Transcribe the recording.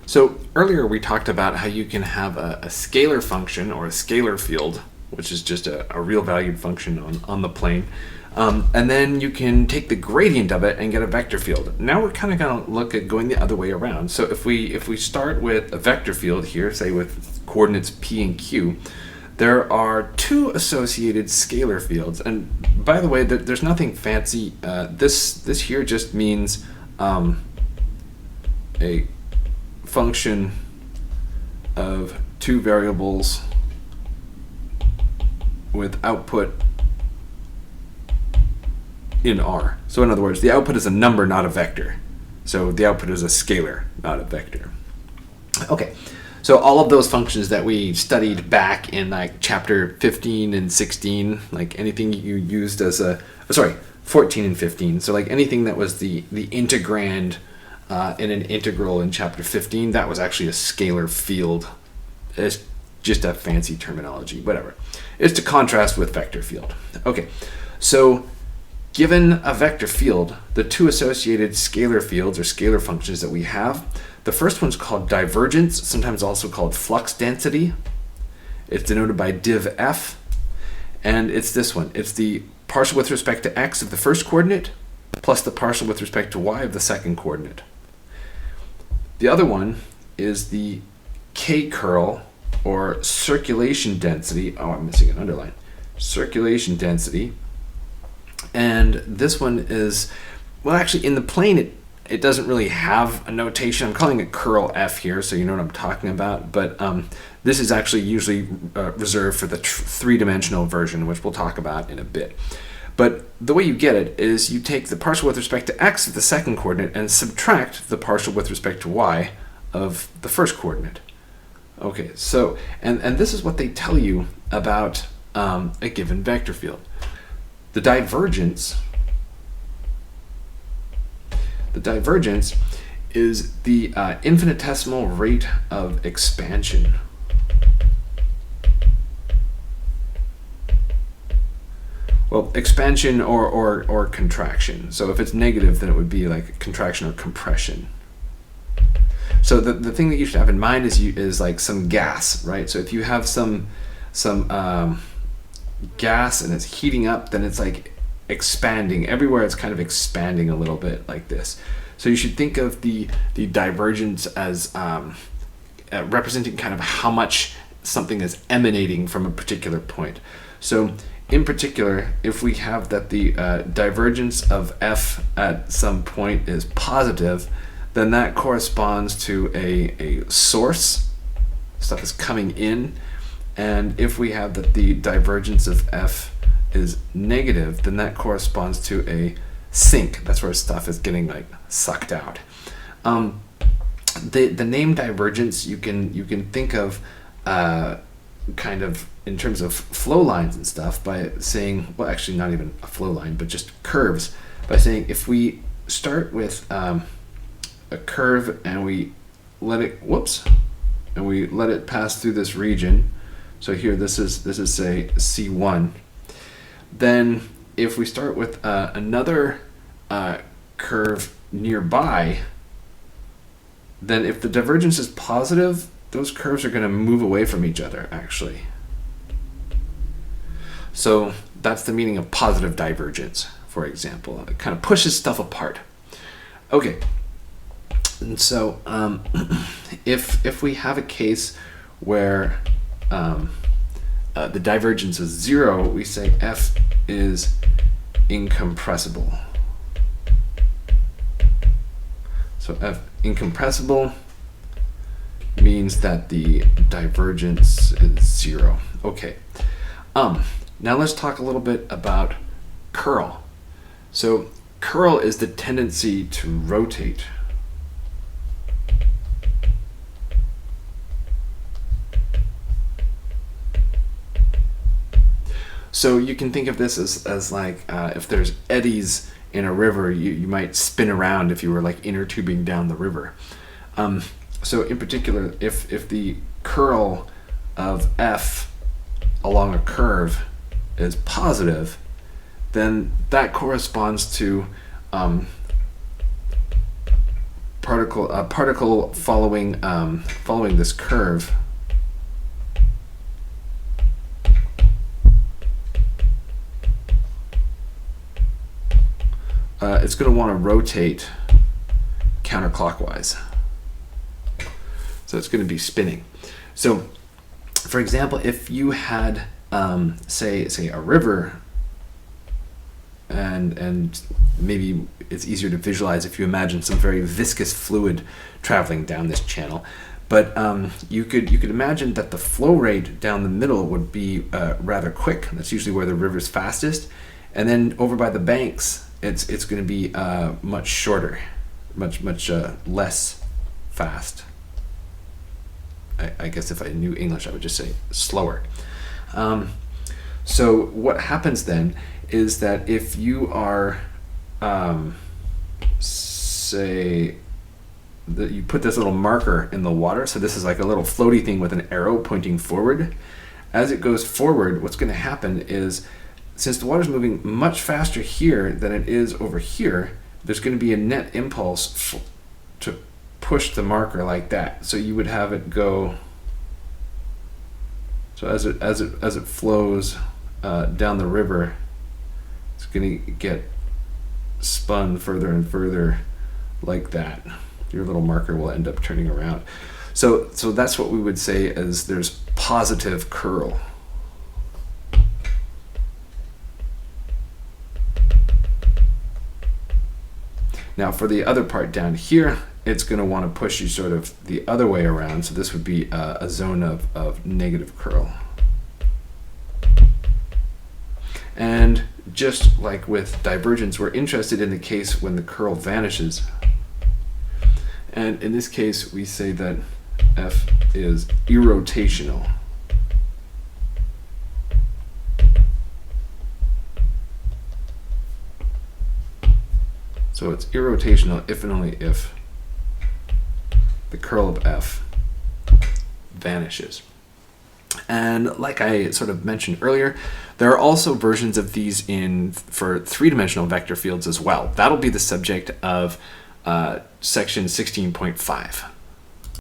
So earlier we talked about how you can have a scalar function or a scalar field, which is just a real valued function on the plane. And then you can take the gradient of it and get a vector field. Now we're kind of going to look at going the other way around. So if we start with a vector field here, say with coordinates p and q, there are two associated scalar fields. And by the way, there's nothing fancy. This here just means a function of two variables with output in R. So in other words, the output is a number, not a vector. So the output is a scalar, not a vector. Okay, so all of those functions that we studied back in like chapter 15 and 16, like anything you used as 14 and 15. So like anything that was the integrand in an integral in chapter 15, that was actually a scalar field. It's just a fancy terminology, whatever. It's to contrast with vector field. Okay, so given a vector field, the two associated scalar fields or scalar functions that we have, the first one's called divergence, sometimes also called flux density. It's denoted by div f, and it's this one. It's the partial with respect to x of the first coordinate plus the partial with respect to y of the second coordinate. The other one is the k curl or circulation density. Oh, I'm missing an underline. Circulation density. And this one is, well, actually in the plane it doesn't really have a notation. I'm calling it curl f here, so you know what I'm talking about. But this is actually usually reserved for the three-dimensional version, which we'll talk about in a bit. But the way you get it is you take the partial with respect to x of the second coordinate and subtract the partial with respect to y of the first coordinate. Okay, so, and this is what they tell you about a given vector field. The divergence is the infinitesimal rate of expansion. Well, expansion or contraction. So if it's negative, then it would be like contraction or compression. So the thing that you should have in mind is like some gas, right? So if you have some gas and it's heating up, then it's like expanding. Everywhere it's kind of expanding a little bit like this. So you should think of the divergence as representing kind of how much something is emanating from a particular point. So in particular, if we have that the divergence of f at some point is positive, then that corresponds to a source. Stuff is coming in. And if we have that the divergence of f is negative, then that corresponds to a sink. That's where stuff is getting like sucked out. The name divergence you can think of kind of in terms of flow lines and stuff by saying, well, actually not even a flow line, but just curves, by saying if we start with a curve and we let it pass through this region. So here this is say C1. Then if we start with another curve nearby, then if the divergence is positive, those curves are going to move away from each other actually. So that's the meaning of positive divergence, for example. It kind of pushes stuff apart. Okay. And so if we have a case where the divergence is 0, we say f is incompressible. So f incompressible means that the divergence is 0. Okay. Now let's talk a little bit about curl. So curl is the tendency to rotate. So you can think of this as like if there's eddies in a river, you might spin around if you were like inner tubing down the river. So in particular, if the curl of f along a curve is positive, then that corresponds to particle following this curve it's going to want to rotate counterclockwise. So it's going to be spinning. So, for example, if you had, say a river, and maybe it's easier to visualize if you imagine some very viscous fluid traveling down this channel. But you could imagine that the flow rate down the middle would be rather quick. That's usually where the river's fastest. And then over by the banks, it's going to be much shorter, much less fast. I guess if I knew English, I would just say slower. So what happens then is that if you are, say, that you put this little marker in the water, so this is like a little floaty thing with an arrow pointing forward. As it goes forward, what's going to happen is, since the water's moving much faster here than it is over here, there's going to be a net impulse to push the marker like that. So you would have it go. So as it flows down the river, it's going to get spun further and further like that. Your little marker will end up turning around. So that's what we would say is there's positive curl. Now for the other part down here, it's going to want to push you sort of the other way around. So this would be a zone of negative curl. And just like with divergence, we're interested in the case when the curl vanishes. And in this case, we say that F is irrotational. So it's irrotational if and only if the curl of F vanishes. And like I sort of mentioned earlier, there are also versions of these for three-dimensional vector fields as well. That'll be the subject of section 16.5.